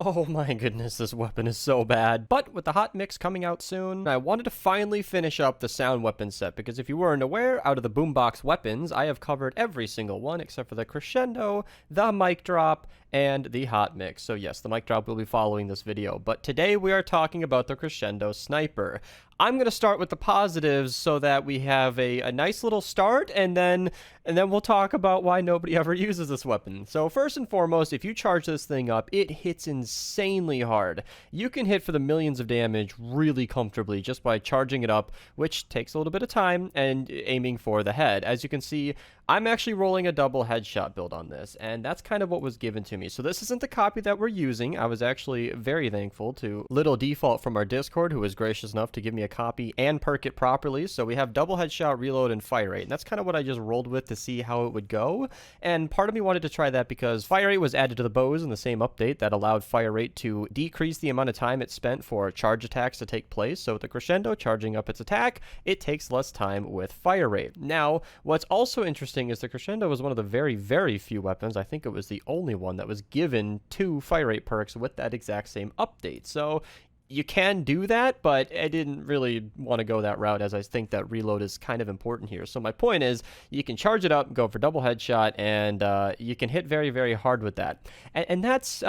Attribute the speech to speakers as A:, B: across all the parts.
A: Oh my goodness, this weapon is so bad. But with the hot mix coming out soon, I wanted to finally finish up the sound weapon set, because if you weren't aware, out of the Boombox weapons, I have covered every single one except for the Crescendo, the mic drop, and the hot mix. So yes, the mic drop will be following this video, but today we are talking about the Crescendo sniper. I'm going to start with the positives so that we have a nice little start, and then we'll talk about why nobody ever uses this weapon. So first and foremost, if you charge this thing up, it hits insanely hard. You can hit for the millions of damage really comfortably just by charging it up, which takes a little bit of time, and aiming for the head. As you can see, I'm actually rolling a double headshot build on this, and that's kind of what was given to me. So this isn't the copy that we're using. I was actually very thankful to Little Default from our Discord, who was gracious enough to give me a copy and perk it properly. So we have double headshot, reload, and fire rate, and that's kind of what I just rolled with to see how it would go. And part of me wanted to try that because fire rate was added to the bows in the same update that allowed fire rate to decrease the amount of time it spent for charge attacks to take place. So with the Crescendo charging up its attack, it takes less time with fire rate. Now, what's also interesting is the Crescendo was one of the very, very few weapons, I think it was the only one that was given 2 fire rate perks with that exact same update. So you can do that, but I didn't really want to go that route, as I think that reload is kind of important here. So my point is, you can charge it up, go for double headshot, and you can hit very, very hard with that. And that's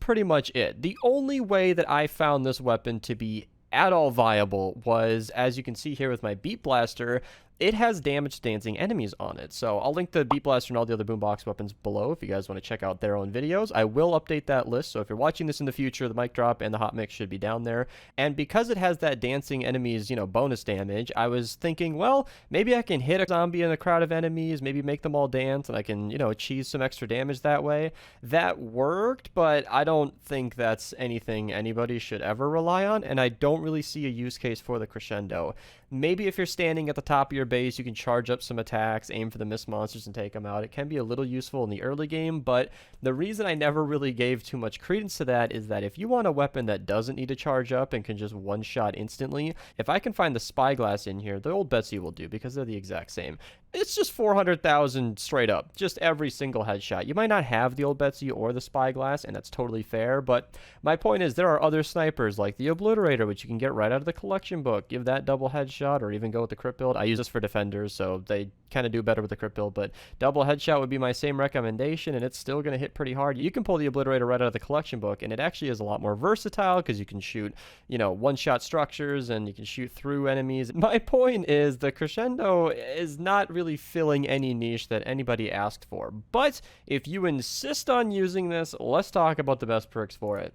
A: pretty much it. The only way that I found this weapon to be at all viable was, as you can see here with my Beat Blaster, it has damage dancing enemies on it. So I'll link the Beat Blaster and all the other Boombox weapons below if you guys want to check out their own videos. I will update that list, so if you're watching this in the future, the mic drop and the hot mix should be down there. And because it has that dancing enemies, bonus damage, I was thinking, well, maybe I can hit a zombie in a crowd of enemies, maybe make them all dance, and I can, achieve some extra damage that way. That worked, but I don't think that's anything anybody should ever rely on, and I don't really see a use case for the Crescendo. Maybe if you're standing at the top of your base, you can charge up some attacks, aim for the mist monsters, and take them out. It can be a little useful in the early game, but the reason I never really gave too much credence to that is that if you want a weapon that doesn't need to charge up and can just one-shot instantly, if I can find the Spyglass in here, the old Betsy will do, because they're the exact same. It's just 400,000 straight up, just every single headshot. You might not have the old Betsy or the Spyglass, and that's totally fair, but my point is there are other snipers like the Obliterator, which you can get right out of the collection book. Give that double headshot, or even go with the crit build. I use this for defenders, so they kind of do better with the crit build, but double headshot would be my same recommendation, and it's still going to hit pretty hard. You can pull the Obliterator right out of the collection book, and it actually is a lot more versatile because you can shoot, one-shot structures, and you can shoot through enemies. My point is the Crescendo is not really filling any niche that anybody asked for, but if you insist on using this, let's talk about the best perks for it.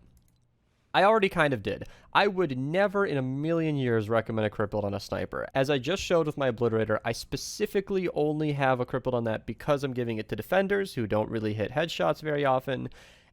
A: I already kind of did. I would never in a million years recommend a crit build on a sniper. As I just showed with my Obliterator, I specifically only have a crit build on that because I'm giving it to defenders who don't really hit headshots very often,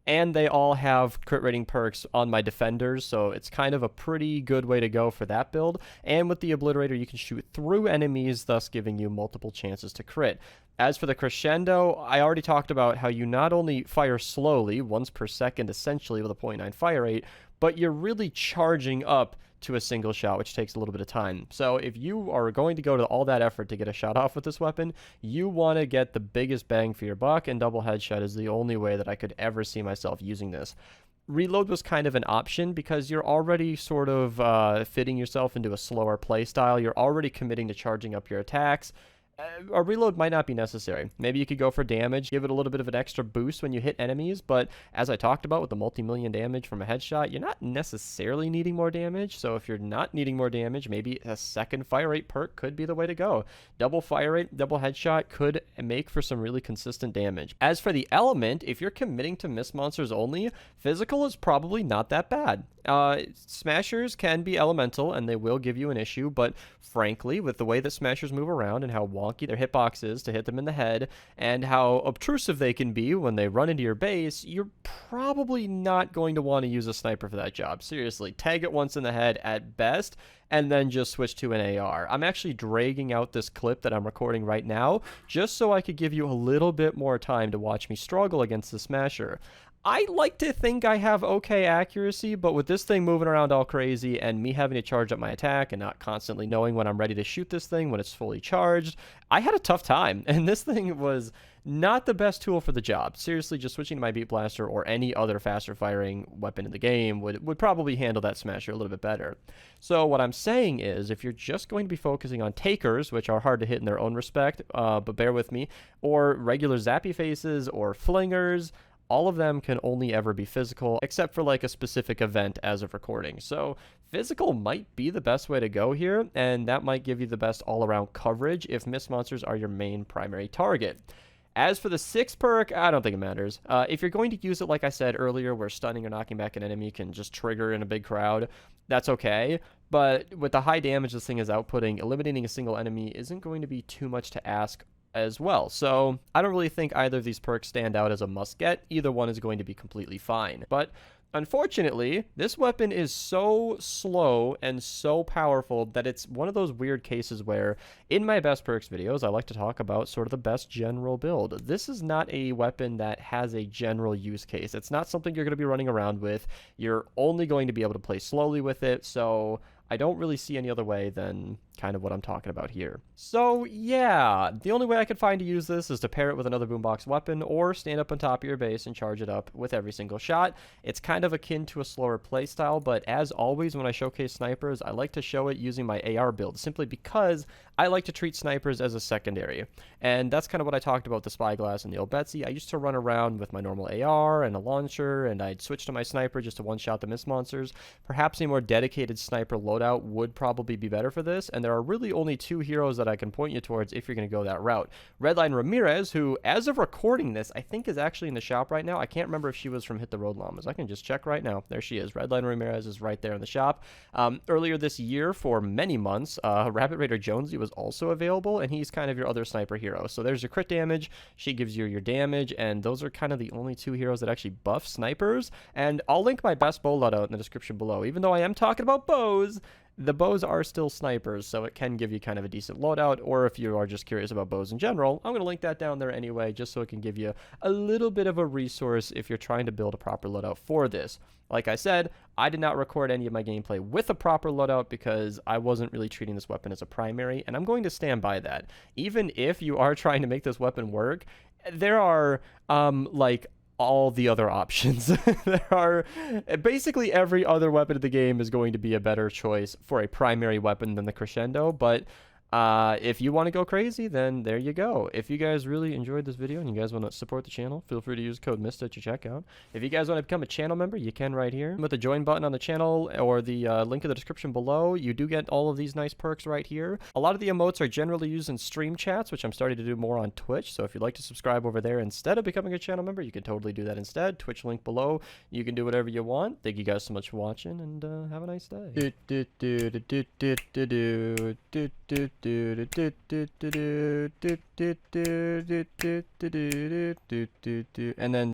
A: and they all have crit rating perks on my defenders, so it's kind of a pretty good way to go for that build. And with the Obliterator, you can shoot through enemies, thus giving you multiple chances to crit. As for the Crescendo, I already talked about how you not only fire slowly, once per second essentially with a 0.9 fire rate, but you're really charging up to a single shot, which takes a little bit of time. So if you are going to go to all that effort to get a shot off with this weapon, you want to get the biggest bang for your buck, and double headshot is the only way that I could ever see myself using this. Reload was kind of an option because you're already sort of fitting yourself into a slower play style. You're already committing to charging up your attacks. A reload might not be necessary. Maybe you could go for damage, give it a little bit of an extra boost when you hit enemies, but as I talked about with the multi-million damage from a headshot, you're not necessarily needing more damage, so if you're not needing more damage, maybe a second fire rate perk could be the way to go. Double fire rate, double headshot could make for some really consistent damage. As for the element, if you're committing to mist monsters only, physical is probably not that bad. Smashers can be elemental, and they will give you an issue, but frankly, with the way that Smashers move around and how wonky their hitbox is to hit them in the head, and how obtrusive they can be when they run into your base, you're probably not going to want to use a sniper for that job. Seriously, tag it once in the head at best, and then just switch to an AR. I'm actually dragging out this clip that I'm recording right now, just so I could give you a little bit more time to watch me struggle against the Smasher. I like to think I have okay accuracy, but with this thing moving around all crazy and me having to charge up my attack and not constantly knowing when I'm ready to shoot this thing when it's fully charged, I had a tough time. And this thing was not the best tool for the job. Seriously, just switching to my Beat Blaster or any other faster firing weapon in the game would probably handle that smasher a little bit better. So what I'm saying is, if you're just going to be focusing on takers, which are hard to hit in their own respect, but bear with me, or regular zappy faces or flingers, all of them can only ever be physical, except for like a specific event as of recording. So physical might be the best way to go here, and that might give you the best all-around coverage if mist monsters are your main primary target. As for the 6th perk, I don't think it matters. If you're going to use it, like I said earlier, where stunning or knocking back an enemy can just trigger in a big crowd, that's okay. But with the high damage this thing is outputting, eliminating a single enemy isn't going to be too much to ask as well. So I don't really think either of these perks stand out as a must get. Either one is going to be completely fine. But unfortunately, this weapon is so slow and so powerful that it's one of those weird cases where in my best perks videos, I like to talk about sort of the best general build. This is not a weapon that has a general use case. It's not something you're going to be running around with. You're only going to be able to play slowly with it. So I don't really see any other way than kind of what I'm talking about here. So yeah, the only way I could find to use this is to pair it with another boombox weapon or stand up on top of your base and charge it up with every single shot. It's kind of akin to a slower playstyle, but as always when I showcase snipers, I like to show it using my AR build, simply because I like to treat snipers as a secondary. And that's kind of what I talked about with the Spyglass and the old Betsy. I used to run around with my normal AR and a launcher, and I'd switch to my sniper just to one-shot the mist monsters. Perhaps a more dedicated sniper loadout would probably be better for this, and there are really only 2 heroes that I can point you towards if you're going to go that route. Redline Ramirez, who, as of recording this, I think is actually in the shop right now. I can't remember if she was from Hit the Road Llamas. I can just check right now. There she is. Redline Ramirez is right there in the shop. Earlier this year, for many months, Rabbit Raider Jonesy was also available, and he's kind of your other sniper hero. So there's your crit damage, she gives you your damage, and those are kind of the only 2 heroes that actually buff snipers. And I'll link my best bow loadout in the description below. Even though I am talking about bows, the bows are still snipers, so it can give you kind of a decent loadout, or if you are just curious about bows in general, I'm going to link that down there anyway, just so it can give you a little bit of a resource if you're trying to build a proper loadout for this. Like I said, I did not record any of my gameplay with a proper loadout because I wasn't really treating this weapon as a primary, and I'm going to stand by that. Even if you are trying to make this weapon work, there are, like, all the other options. There are basically every other weapon in the game is going to be a better choice for a primary weapon than the Crescendo, but if you want to go crazy, then there you go. If you guys really enjoyed this video and you guys want to support the channel, feel free to use code Mista at your checkout. If you guys want to become a channel member, you can right here with the join button on the channel or the link in the description below. You do get all of these nice perks right here. A lot of the emotes are generally used in stream chats, which I'm starting to do more on Twitch. So if you'd like to subscribe over there instead of becoming a channel member, you can totally do that instead. Twitch link below. You can do whatever you want. Thank you guys so much for watching, and have a nice day. And then